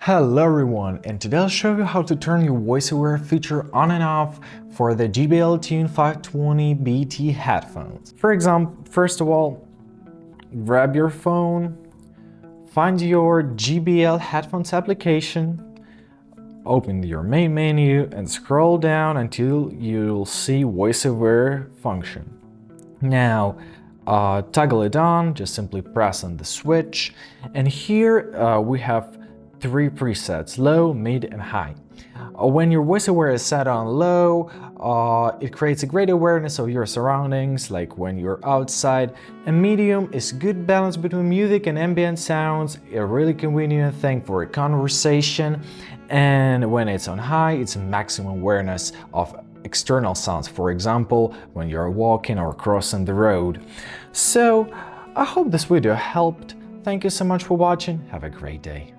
Hello everyone, and today I'll show you how to turn your voiceover feature on and off for the JBL Tune 520 BT headphones. For example, first of all, grab your phone, find your JBL headphones application, open your main menu and scroll down until you'll see voiceover function. Now, toggle it on, just simply press on the switch, and here we have three presets: low, mid, and high. When your voiceover is set on low, it creates a great awareness of your surroundings, like when you're outside. And medium is good balance between music and ambient sounds, a really convenient thing for a conversation. And when it's on high, it's maximum awareness of external sounds, for example, when you're walking or crossing the road. So, I hope this video helped. Thank you so much for watching. Have a great day.